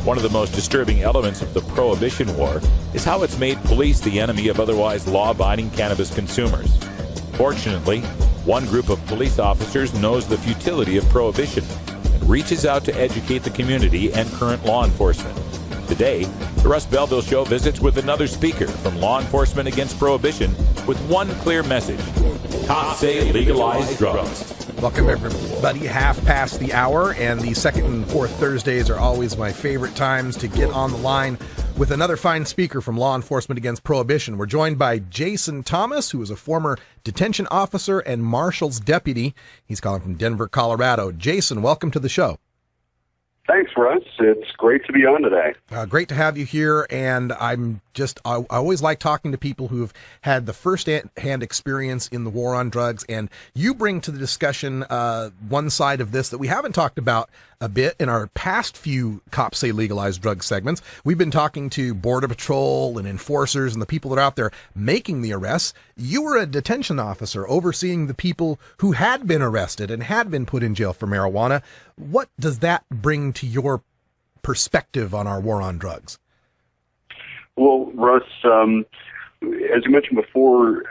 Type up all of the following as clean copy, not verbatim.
One of the most disturbing elements of the Prohibition War is how it's made police the enemy of otherwise law-abiding cannabis consumers. Fortunately, one group of police officers knows the futility of prohibition and reaches out to educate the community and current law enforcement. Today, the Russ Belville Show visits with another speaker from Law Enforcement Against Prohibition with one clear message: cops say legalize drugs. Welcome, everybody. Half past the hour, and the second and fourth Thursdays are always my favorite times to get on the line with another fine speaker from Law Enforcement Against Prohibition. We're joined by Jason Thomas, who is a former detention officer and marshal's deputy. He's calling from Denver, Colorado. Jason, welcome to the show. Thanks, Russ. It's great to be on today. Great to have you here, and I always like talking to people who have had the first-hand experience in the war on drugs, and you bring to the discussion one side of this that we haven't talked about a bit in our past few Cops Say Legalize Drugs segments. We've been talking to Border Patrol and enforcers and the people that are out there making the arrests. You were a detention officer overseeing the people who had been arrested and had been put in jail for marijuana. What does that bring to your perspective on our war on drugs? Well, Russ, as you mentioned before,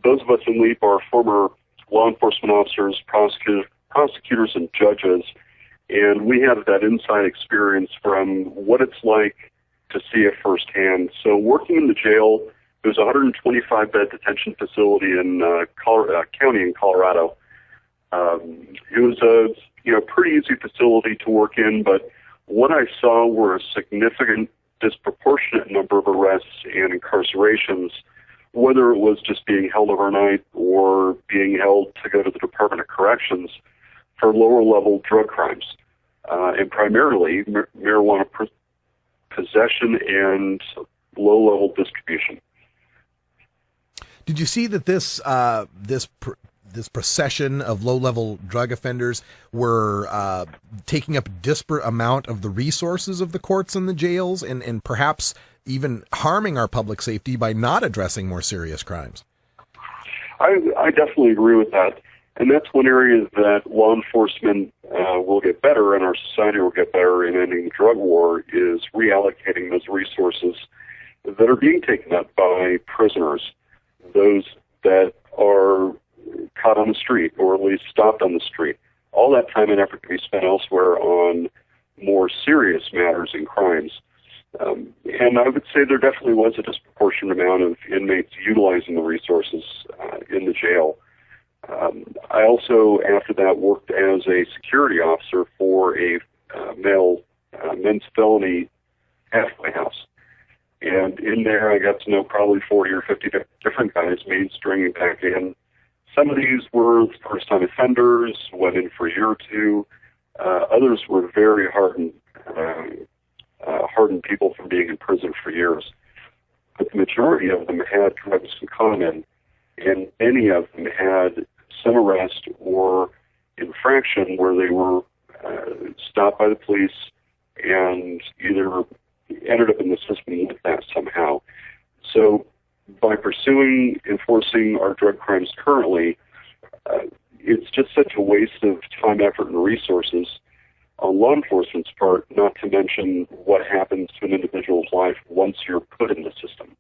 those of us in LEAP are former law enforcement officers, prosecutors, and judges, and we have that inside experience from what it's like to see it firsthand. So working in the jail, there's a 125-bed detention facility in county in Colorado. It was a pretty easy facility to work in, but what I saw were a significant, disproportionate number of arrests and incarcerations, whether it was just being held overnight or being held to go to the Department of Corrections for lower-level drug crimes, and primarily marijuana possession and low-level distribution. Did you see that this procession of low-level drug offenders were taking up a disparate amount of the resources of the courts and the jails, and perhaps even harming our public safety by not addressing more serious crimes? I definitely agree with that. And that's one area that law enforcement will get better and our society will get better in ending the drug war, is reallocating those resources that are being taken up by prisoners, those that are caught on the street or at least stopped on the street. All that time and effort can be spent elsewhere on more serious matters and crimes. And I would say there definitely was a disproportionate amount of inmates utilizing the resources in the jail. I also, after that, worked as a security officer for a men's felony halfway house. And in there, I got to know probably 40 or 50 different guys mainstreaming back in. Some of these were first-time offenders, went in for a year or two. Others were very hardened people from being in prison for years. But the majority of them had drugs in common, and many of them had some arrest or infraction where they were stopped by the police and either ended up in the system with that somehow. So by enforcing our drug crimes currently, it's just such a waste of time, effort, and resources on law enforcement's part, not to mention what happens to an individual's life once you're put in the system.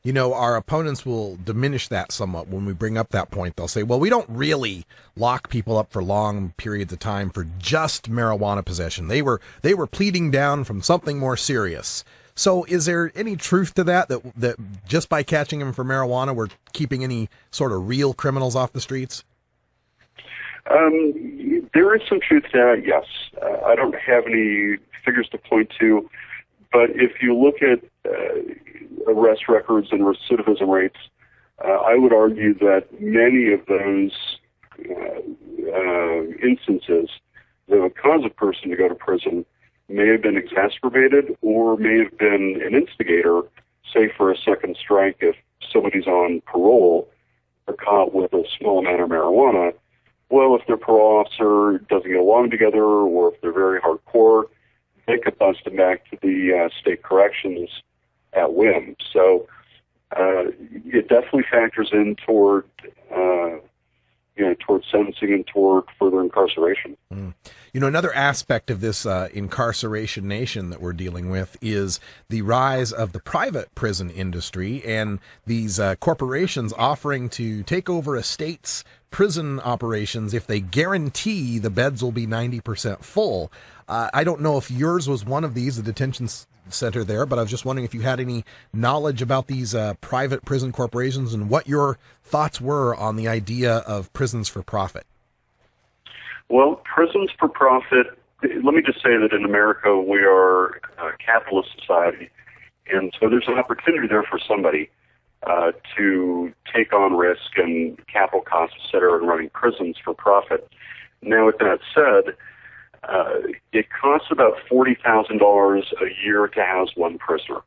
You know, our opponents will diminish that somewhat when we bring up that point. They'll say, well, we don't really lock people up for long periods of time for just marijuana possession. They were pleading down from something more serious. So is there any truth to that just by catching them for marijuana, we're keeping any sort of real criminals off the streets? There is some truth to that, yes. I don't have any figures to point to, but if you look at arrest records and recidivism rates, I would argue that many of those instances that would cause a person to go to prison may have been exacerbated or may have been an instigator, say for a second strike if somebody's on parole or caught with a small amount of marijuana. well, if their parole officer doesn't get along together, or if they're very hardcore, they could bust them back to the state corrections at whim. So it definitely factors in toward sentencing and toward further incarceration. Another aspect of this incarceration nation that we're dealing with is the rise of the private prison industry and these corporations offering to take over a state's prison operations if they guarantee the beds will be 90% full. I don't know if yours was one of these, the detention center there, but I was just wondering if you had any knowledge about these private prison corporations and what your thoughts were on the idea of prisons for profit. Well, prisons for profit, let me just say that in America we are a capitalist society, and so there's an opportunity there for somebody to take on risk and capital costs, et cetera, in running prisons for profit. Now, with that said, it costs about $40,000 a year to house one prisoner.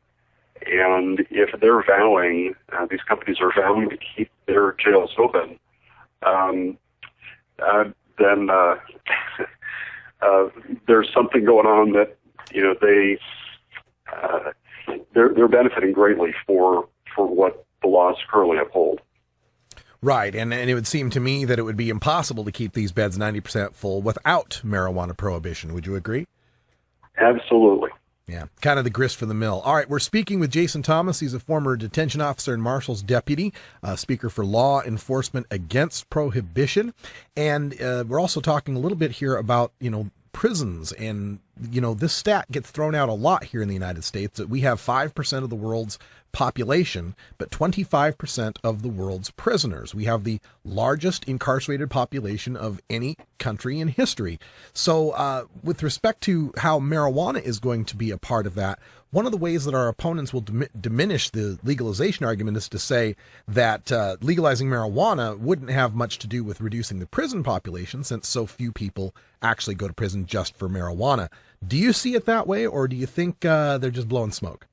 And if they're vowing, these companies are vowing to keep their jails open, then there's something going on that, they're benefiting greatly for what the laws currently uphold. Right, and it would seem to me that it would be impossible to keep these beds 90% full without marijuana prohibition. Would you agree? Absolutely. Yeah, kind of the grist for the mill. All right, we're speaking with Jason Thomas. He's a former detention officer and marshal's deputy, speaker for Law Enforcement Against Prohibition. And we're also talking a little bit here about, prisons. And, this stat gets thrown out a lot here in the United States, that we have 5% of the world's population, but 25% of the world's prisoners. We have the largest incarcerated population of any country in history. So with respect to how marijuana is going to be a part of that, one of the ways that our opponents will diminish the legalization argument is to say that legalizing marijuana wouldn't have much to do with reducing the prison population, since so few people actually go to prison just for marijuana. Do you see it that way, or do you think they're just blowing smoke?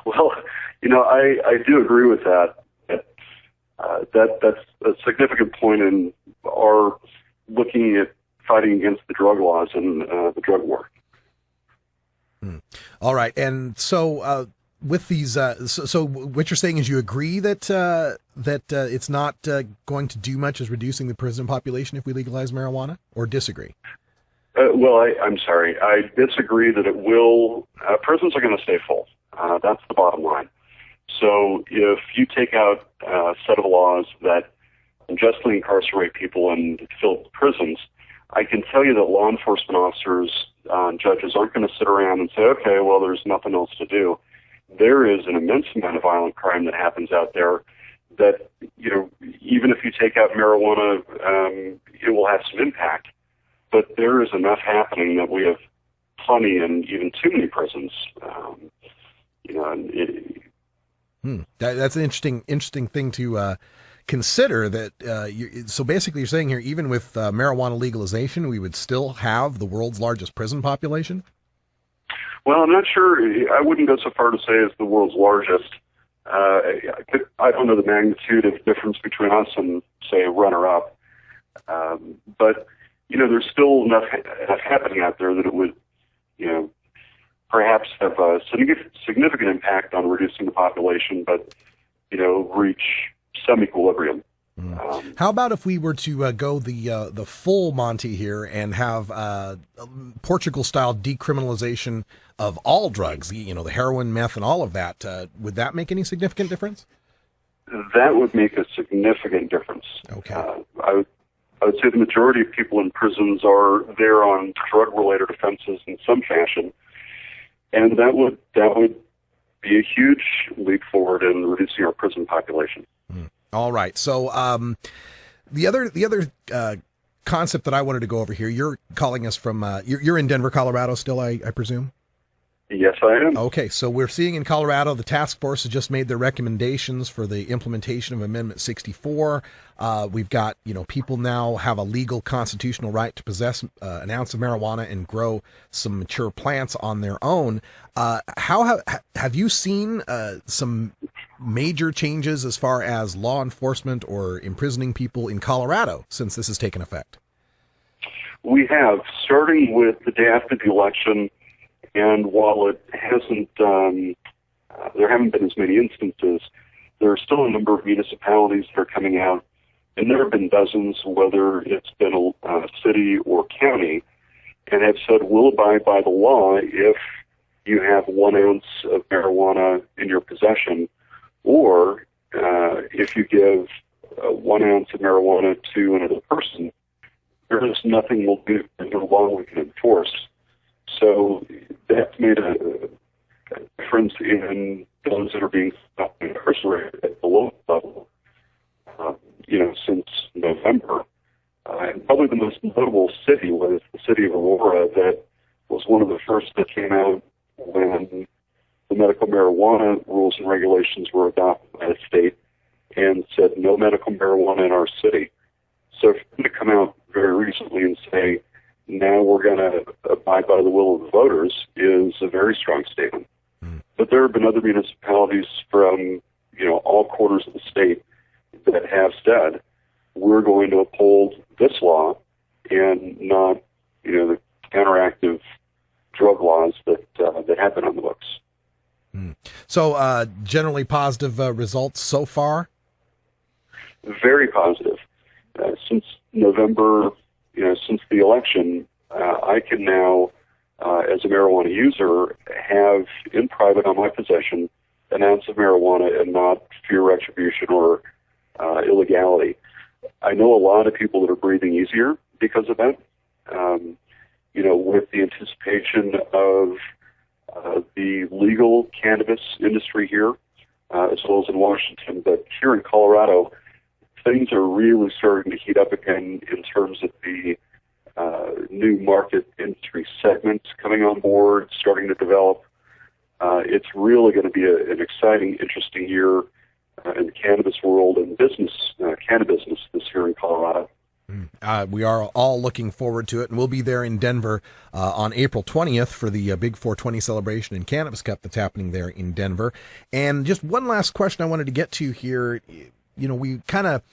Well, I do agree with that. That's a significant point in our looking at fighting against the drug laws and the drug war. All right, and so with these, so what you're saying is you agree that it's not going to do much as reducing the prison population if we legalize marijuana, or disagree? Well, I'm sorry. I disagree that it will. Prisons are going to stay full. That's the bottom line. So if you take out a set of laws that unjustly incarcerate people and fill prisons, I can tell you that law enforcement officers and judges aren't going to sit around and say, okay, well, there's nothing else to do. There is an immense amount of violent crime that happens out there that, even if you take out marijuana, it will have some impact. But there is enough happening that we have plenty and even too many prisons. That's an interesting thing to consider. That so basically, you're saying here, even with marijuana legalization, we would still have the world's largest prison population. Well, I'm not sure. I wouldn't go so far to say it's the world's largest. I don't know the magnitude of difference between us and, say, a runner-up. But there's still enough happening out there that it would, perhaps have a significant impact on reducing the population, but, reach some equilibrium. How about if we were to go the full Monty here and have Portugal-style decriminalization of all drugs, the heroin, meth, and all of that? Would that make any significant difference? That would make a significant difference. Okay. I would say the majority of people in prisons are there on drug-related offenses in some fashion, and that would be a huge leap forward in reducing our prison population. All right. So the other concept that I wanted to go over here, you're calling us from you're in Denver, Colorado still, I presume? Yes, I am. Okay, so we're seeing in Colorado, the task force has just made their recommendations for the implementation of Amendment 64. We've got, people now have a legal constitutional right to possess an ounce of marijuana and grow some mature plants on their own. How have you seen some major changes as far as law enforcement or imprisoning people in Colorado since this has taken effect? We have, starting with the day after the election, and while it hasn't, there haven't been as many instances, there are still a number of municipalities that are coming out, and there have been dozens, whether it's been a city or county, and have said, we'll abide by the law if you have 1 ounce of marijuana in your possession, or if you give 1 ounce of marijuana to another person, there is nothing we'll do, no law we can enforce. So that's made a difference in those that are being incarcerated at the local level, since November. And probably the most notable city was the city of Aurora, that was one of the first that came out when the medical marijuana rules and regulations were adopted by the state, and said no medical marijuana in our city. So for them to come out very recently and say, now we're going to abide by the will of the voters, is a very strong statement. But there have been other municipalities from, all corners of the state that have said, we're going to uphold this law and not, the counteractive drug laws that have been on the books. So generally positive results so far? Very positive. Since November, since the election, I can now, as a marijuana user, have in private on my possession an ounce of marijuana and not fear retribution or illegality. I know a lot of people that are breathing easier because of that. With the anticipation of the legal cannabis industry here, as well as in Washington, but here in Colorado, things are really starting to heat up again in terms of the new market industry segments coming on board, starting to develop. It's really going to be an exciting, interesting year in the cannabis world and cannabis business this year in Colorado. We are all looking forward to it, and we'll be there in Denver on April 20th for the Big 420 celebration and Cannabis Cup that's happening there in Denver. And just one last question I wanted to get to here. We kind of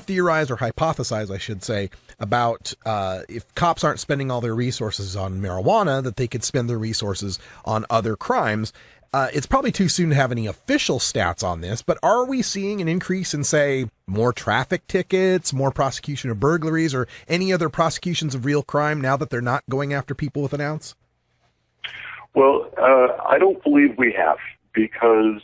theorize, or hypothesize, I should say, about if cops aren't spending all their resources on marijuana, that they could spend their resources on other crimes. It's probably too soon to have any official stats on this, but are we seeing an increase in, say, more traffic tickets, more prosecution of burglaries, or any other prosecutions of real crime now that they're not going after people with an ounce? Well, I don't believe we have, because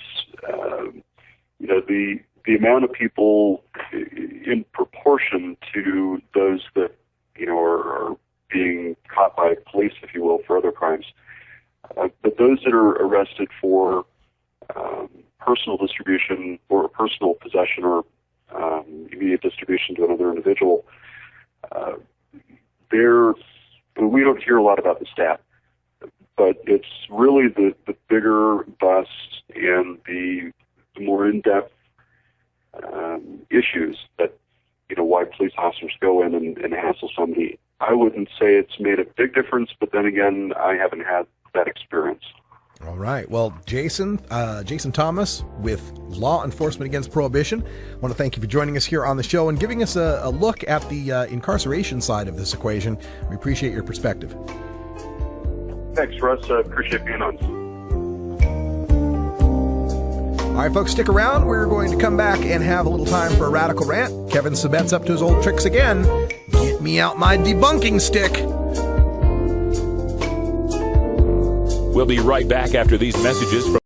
the amount of people in proportion to those that are being caught by police, if you will, for other crimes. But those that are arrested for personal distribution or personal possession or immediate distribution to another individual, we don't hear a lot about the stat, but it's really the bigger busts and the more in-depth issues that, why police officers go in and hassle somebody. I wouldn't say it's made a big difference, but then again, I haven't had that experience. All right. Well, Jason Thomas with Law Enforcement Against Prohibition, I want to thank you for joining us here on the show and giving us a look at the incarceration side of this equation. We appreciate your perspective. Thanks, Russ. I appreciate being on. All right, folks, stick around. We're going to come back and have a little time for a radical rant. Kevin Sabet's up to his old tricks again. Get me out my debunking stick. We'll be right back after these messages from